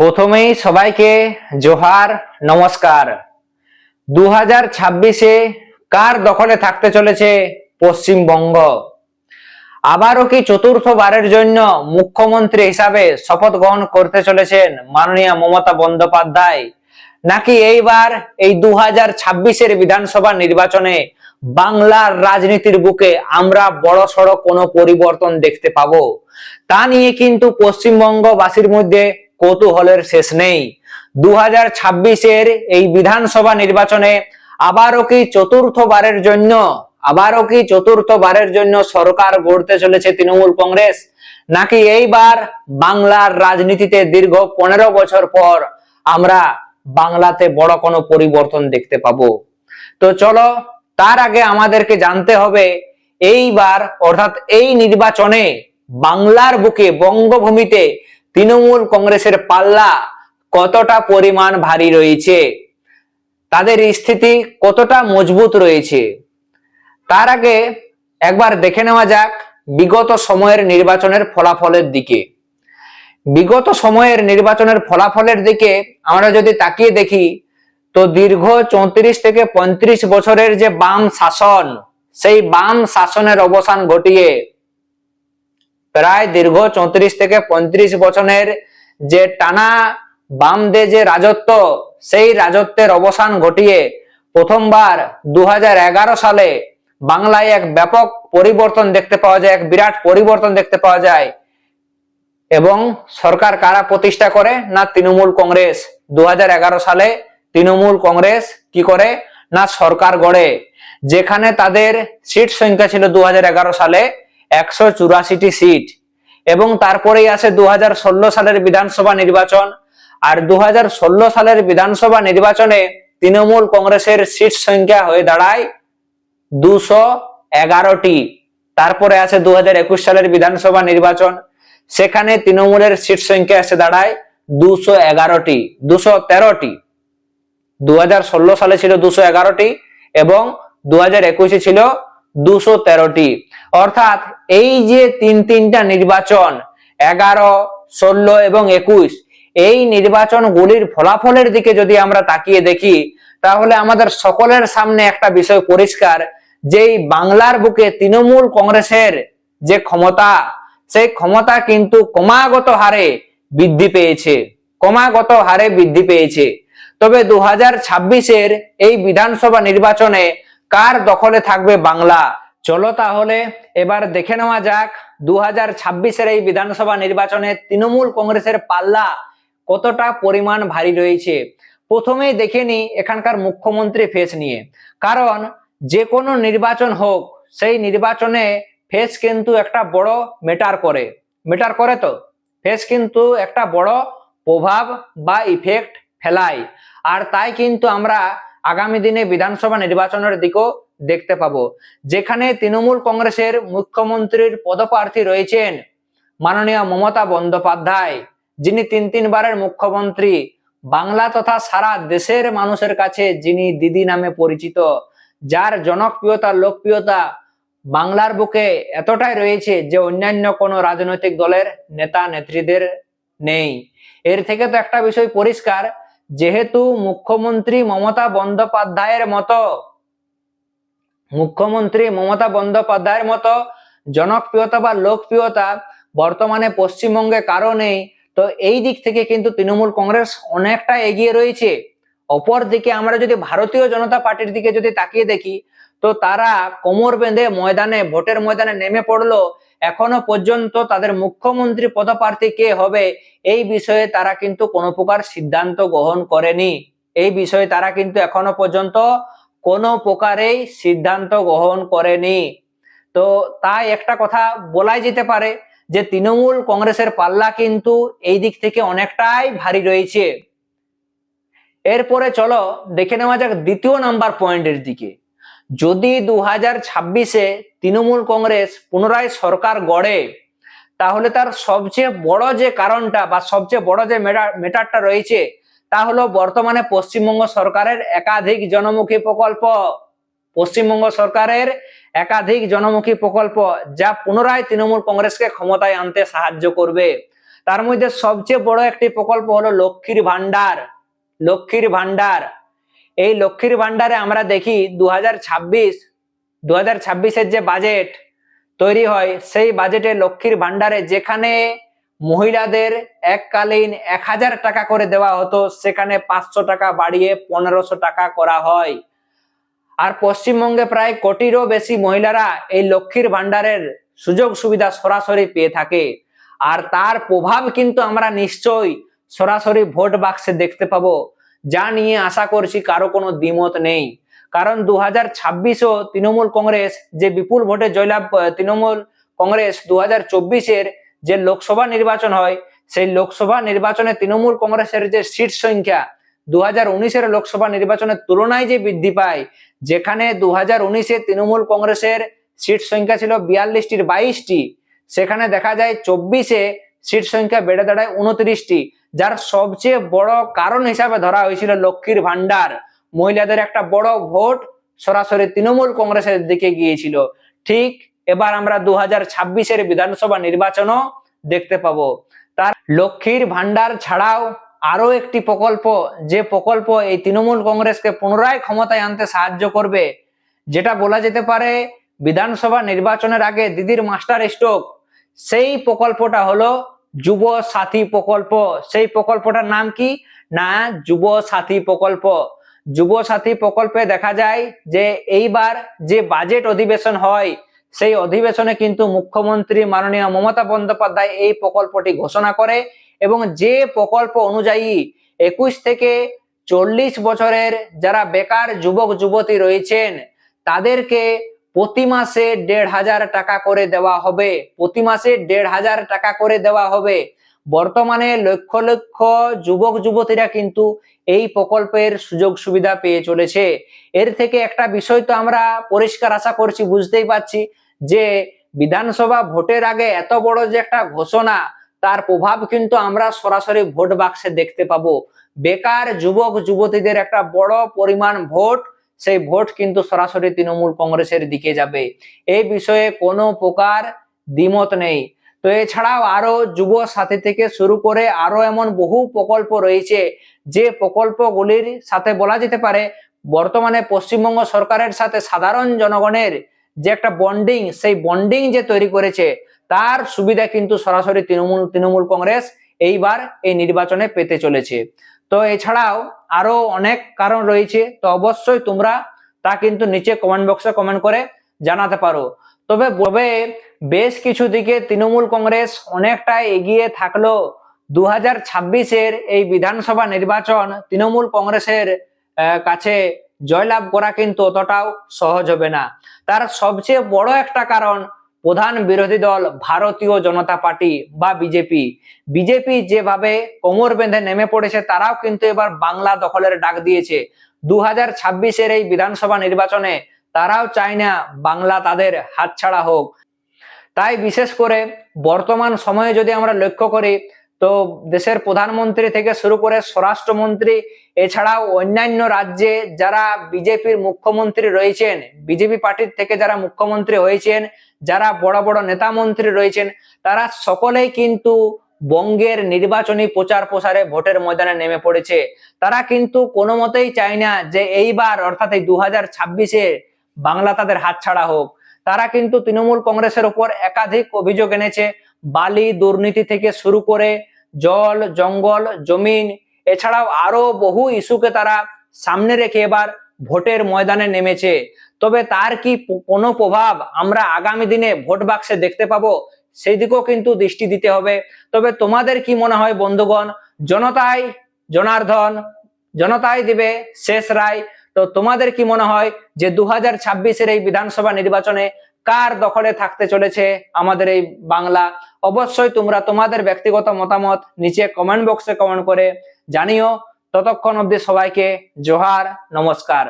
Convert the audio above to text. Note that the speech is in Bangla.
প্রথমেই সবাইকে জোহার নমস্কার। 2026-এ কার দখলে থাকতে চলেছে পশ্চিমবঙ্গ? আবারও কি চতুর্থবারের জন্য মুখ্যমন্ত্রী হিসাবে শপথ গ্রহণ করতে চলেছেন মাননীয় মমতা বন্দ্যোপাধ্যায়? নাকি এইবার এই 2026-এর বিধানসভা নির্বাচনে বাংলার রাজনীতির বুকে আমরা বড়সড় কোনো পরিবর্তন দেখতে পাবো? তা নিয়ে কিন্তু পশ্চিমবঙ্গবাসীর মধ্যে কৌতূহলের শেষ নেই। 2026-এর এই বিধানসভা নির্বাচনে আবারও কি চতুর্থবারের জন্য সরকার গড়তে চলেছে তৃণমূল কংগ্রেস? নাকি এইবার বাংলার রাজনীতিতে দীর্ঘ 15 বছর পর আমরা বাংলাতে বড় কোনো পরিবর্তন দেখতে পাবো? তো চলো, তার আগে আমাদেরকে জানতে হবে এইবার অর্থাৎ এই নির্বাচনে বাংলার বুকে বঙ্গভূমিতে তৃণমূল কংগ্রেসের পাল্লা কতটা পরিমাণ ভারী রয়েছে, তাদের স্থিতি কতটা মজবুত রয়েছে। তার আগে একবার দেখে নেওয়া যাক বিগত সময়ের নির্বাচনের ফলাফলের দিকে আমরা যদি তাকিয়ে দেখি, তো দীর্ঘ 34 থেকে 35 বছরের যে বাম শাসন, সেই বাম শাসনের অবসান ঘটিয়ে প্রায় দীর্ঘ 34 থেকে 35 বছরের যে টানা বামদের যে রাজত্ব, সেই রাজত্বের অবসান ঘটিয়ে প্রথমবার 2011 সালে বাংলায় এক ব্যাপক পরিবর্তন দেখতে পাওয়া যায়, এক বিরাট পরিবর্তন দেখতে পাওয়া যায়। এবং সরকার কারা প্রতিষ্ঠা করে? না, তৃণমূল কংগ্রেস। 2011 সালে তৃণমূল কংগ্রেস কি করে? না, সরকার গড়ে, যেখানে তাদের সিট সংখ্যা ছিল 2011 সালে 184টি সিট। এবং তারপরেই আসে 2016 সালের বিধানসভা নির্বাচন। আর 2016 সালের বিধানসভা নির্বাচনে তৃণমূল কংগ্রেসের সিট সংখ্যা হয়ে দাঁড়ায় 211টি। তারপরে আসে 2021 সালের বিধানসভা নির্বাচন, সেখানে তৃণমূলের সিট সংখ্যা এসে দাঁড়ায় 213টি। 2016 সালে ছিল 211টি এবং 2021 ছিল 213টি। অর্থাৎ এই যে তিনটা নির্বাচন, 11, 16 এবং 21, এই নির্বাচনগুলির ফলাফলের দিকে যদি আমরা তাকিয়ে দেখি, তাহলে আমাদের সকলের সামনে একটা বিষয় পরিষ্কার, যে বাংলার বুকে তৃণমূল কংগ্রেসের যে ক্ষমতা, সেই ক্ষমতা কিন্তু ক্রমাগত হারে বৃদ্ধি পেয়েছে। তবে 2026-এর এই বিধানসভা নির্বাচনে কার দখলে থাকবে বাংলা? চলো তাহলে এবার দেখে নেওয়া যাক 2026-এর এই বিধানসভা নির্বাচনে তৃণমূল কংগ্রেসের পাল্লা কতটা পরিমাণ ভারী রয়েছে। প্রথমেই দেখে নি এখানকার মুখ্যমন্ত্রী ফেস নিয়ে, কারণ যে কোনো নির্বাচন হোক, সেই নির্বাচনে ফেস কিন্তু একটা বড় ম্যাটার করে। তো ফেস কিন্তু একটা বড় প্রভাব বা ইফেক্ট ফেলায়। আর তাই কিন্তু আমরা আগামী দিনে বিধানসভা নির্বাচনের দিকেও দেখতে পাবো, যেখানে তৃণমূল কংগ্রেসের মুখ্যমন্ত্রীর পদপ্রার্থী রয়েছেন মাননীয় মমতা বন্দ্যোপাধ্যায়, যিনি তিনবারের মুখ্যমন্ত্রী। বাংলা তথা সারা দেশের মানুষের কাছে যিনি দিদি নামে পরিচিত, যার জনপ্রিয়তা লোকপ্রিয়তা বাংলার বুকে এতটাই রয়েছে যে অন্যান্য কোনো রাজনৈতিক দলের নেতা নেত্রীদের নেই। এর থেকে তো একটা বিষয় পরিষ্কার, যেহেতু মুখ্যমন্ত্রী মমতা বন্দ্যোপাধ্যায়ের মতো জনপ্রিয়তা বা লোকপ্রিয়তা বর্তমানে পশ্চিমবঙ্গে কারো নেই। তো এই দিক থেকে কিন্তু তৃণমূল কংগ্রেস অনেকটা এগিয়ে রয়েছে। অপর দিকে আমরা যদি ভারতীয় জনতা পার্টির দিকে যদি তাকিয়ে দেখি, তো তারা কোমর বেঁধে ভোটের ময়দানে নেমে পড়লো। এখনো পর্যন্ত তাদের মুখ্যমন্ত্রী পদপ্রার্থী কে হবে এই বিষয়ে তারা কিন্তু কোনো প্রকার সিদ্ধান্ত গ্রহণ করেনি। এখনো পর্যন্ত কোনো প্রকারেই সিদ্ধান্ত গ্রহণ করেনি। তো তাই একটা কথা বলাই যেতে পারে যে তৃণমূল কংগ্রেসের পাল্লা কিন্তু এই দিক থেকে অনেকটাই ভারী রয়েছে। এরপরে চলো দেখে নেওয়া যাক দ্বিতীয় নাম্বার পয়েন্টের দিকে। যদি 2026-এ তৃণমূল কংগ্রেস পুনরায় সরকার গড়ে, তাহলে তার সবচেয়ে বড় যে কারণটা বা সবচেয়ে বড় যে ম্যাটারটা রয়েছে, তা হলো বর্তমানে পশ্চিমবঙ্গ সরকারের একাধিক জনমুখী প্রকল্প, যা পুনরায় তৃণমূল কংগ্রেসকে ক্ষমতায় আনতে সাহায্য করবে। তার মধ্যে সবচেয়ে বড় একটি প্রকল্প হলো লক্ষ্মীর ভান্ডার। লক্ষ্মীর ভান্ডার, এই লক্ষ্মীর ভান্ডারে আমরা দেখি 2026-এর যে বাজেট তৈরি হয়, সেই বাজেটে লক্ষ্মীর ভান্ডারে যেখানে মহিলাদের এককালীন 1000 টাকা করে দেওয়া হতো, সেখানে 500 টাকা বাড়িয়ে 1500 টাকা করা হয়। আর পশ্চিমবঙ্গে প্রায় কোটিরও বেশি মহিলারা এই লক্ষ্মীর ভান্ডারের সুযোগ সুবিধা সরাসরি পেয়ে থাকে। আর তার প্রভাব কিন্তু আমরা নিশ্চয়ই সরাসরি ভোট বাক্সে দেখতে পাবো, যা নিয়ে আশা করছি কারো কোনো দ্বিমত নেই। কারণ 2026ও তৃণমূল কংগ্রেস যে বিপুল ভোটে জয়লাভ, তৃণমূল কংগ্রেস 2024-এর যে লোকসভা নির্বাচন হয়, সেই লোকসভা নির্বাচনে তৃণমূল কংগ্রেসের যে সিট সংখ্যা 2019-এর লোকসভা নির্বাচনের তুলনায় যে বৃদ্ধি পায়, যেখানে 2019-এ তৃণমূল কংগ্রেসের সিট সংখ্যা ছিল 42টির 22টি, সেখানে দেখা যায় 24-এ সিট সংখ্যা বেড়ে দাঁড়ায় 29টি, যার সবচেয়ে বড় কারণ হিসাবে ধরা হয়েছিল লক্ষ্মীর ভান্ডার। মহিলাদের একটা বড় ভোট সরাসরি তৃণমূল কংগ্রেসের দিকে গিয়েছিল। ঠিক এবার আমরা 2026-এর বিধানসভা নির্বাচনও দেখতে পাবো। তার লক্ষ্মীর ভান্ডার ছাড়াও আরো একটি প্রকল্প, যে প্রকল্প এই তৃণমূল কংগ্রেসকে পুনরায় ক্ষমতায় আনতে সাহায্য করবে, যেটা বলা যেতে পারে বিধানসভা নির্বাচনের আগে দিদির মাস্টার স্ট্রোক, সেই প্রকল্পটা হলো যুব সাথী প্রকল্প। সেই প্রকল্পটার নাম কি না, যুব সাথী প্রকল্প। যুব সাথী প্রকল্পে দেখা যায় যে এইবার যে বাজেট অধিবেশন হয়, সেই অধিবেশনে কিন্তু মুখ্যমন্ত্রী মাননীয় মমতা বন্দ্যোপাধ্যায় এই প্রকল্পটি ঘোষণা করে, এবং যে প্রকল্প অনুযায়ী 21 থেকে 40 বছরের যারা বেকার যুবক যুবতী রয়েছেন, তাদেরকে প্রতি মাসে 1500 টাকা করে দেওয়া হবে। প্রতি মাসে 1500 টাকা করে দেওয়া হবে। বর্তমানে লক্ষ লক্ষ যুবক যুবতীরা কিন্তু এই প্রকল্পের সুযোগ সুবিধা পেয়ে চলেছে। এর থেকে একটা বিষয় তো আমরা পরিষ্কার আশা করছি, বুঝতেই পারছি যে বিধানসভা ভোটের আগে এত বড় যে একটা ঘোষণা, তার প্রভাব কিন্তু আমরা সরাসরি ভোট বাক্সে দেখতে পাবো। বেকার যুবক যুবতীদের একটা বড় পরিমাণ ভোট, সেই ভোট কিন্তু সরাসরি তৃণমূল কংগ্রেসের দিকে যাবে। এই বিষয়ে কোনো প্রকার দ্বিমত নেই। তো এছাড়াও আরো যুব সাথী থেকে শুরু করে আরো এমন বহু প্রকল্প রয়েছে, যে প্রকল্পগুলির সাথে বলা যেতে পারে বর্তমানে পশ্চিমবঙ্গ সরকারের সাথে সাধারণ জনগণের যে একটা বন্ডিং, সেই বন্ডিং যে তৈরি করেছে, তার সুবিধা কিন্তু সরাসরি তৃণমূল কংগ্রেস এইবার এই নির্বাচনে পেতে চলেছে। তো এছাড়াও আরো অনেক কারণ রয়েছে, তো অবশ্যই তোমরা তা কিন্তু নিচে কমেন্ট বক্সে কমেন্ট করে জানাতে পারো। তবে বেশ কিছু দিকে তৃণমূল কংগ্রেস অনেকটা এগিয়ে থাকলো, 2026-এর এই বিধানসভা নির্বাচন তৃণমূল কংগ্রেসের কাছে জয়লাভ করা কিন্তু অতটাও সহজ হবে না। তার সবচেয়ে বড় একটা কারণ, প্রধান বিরোধী দল ভারতীয় জনতা পার্টি বা বিজেপি যেভাবে কোমর বেঁধে নেমে পড়েছে, তারাও কিন্তু এবার বাংলা দখলের ডাক দিয়েছে। 2026-এর এই বিধানসভা নির্বাচনে তারাও চায় না বাংলা তাদের হাতছাড়া হোক। তাই বিশেষ করে বর্তমান সময়ে যদি আমরা লক্ষ্য করি, তো দেশের প্রধানমন্ত্রী থেকে শুরু করে স্বরাষ্ট্রমন্ত্রী, এছাড়াও অন্যান্য রাজ্যে যারা বিজেপির মুখ্যমন্ত্রী রয়েছেন, বিজেপি পার্টির থেকে যারা মুখ্যমন্ত্রী হয়েছেন, যারা বড় বড় নেতা মন্ত্রী রয়েছেন, তারা সকলেই কিন্তু বঙ্গের নির্বাচনী প্রচার প্রসারে ভোটের ময়দানে নেমে পড়েছে। তারা কিন্তু কোনো মতেই চায় না যে এইবার অর্থাৎ এই 2026-এ বাংলা তাদের হাতছাড়া হোক। তারা কিন্তু তৃণমূল কংগ্রেসের উপর একাধিক অভিযোগ এনেছে, বালি দুর্নীতি থেকে শুরু করে জল জঙ্গল জমিন, এছাড়াও আরো বহু ইস্যুকে তারা সামনে রেখে এবার ভোটের ময়দানে নেমেছে। তবে তার কি কোনো প্রভাব আমরা আগামী দিনে ভোট বাক্সে দেখতে পাবো, সেই দিকেও কিন্তু দৃষ্টি দিতে হবে। তবে তোমাদের কি মনে হয় বন্ধুগণ, জনতাই দিবে শেষ রায়। তো তোমাদের কি মনে হয় যে 2026-এর এই বিধানসভা নির্বাচনে কার দখলে থাকতে চলেছে আমাদের এই বাংলা? অবশ্যই তোমরা তোমাদের ব্যক্তিগত মতামত নিচে কমেন্ট বক্সে কমেন্ট করে জানিও। ততক্ষণ অবধি সবাইকে জোহার, নমস্কার।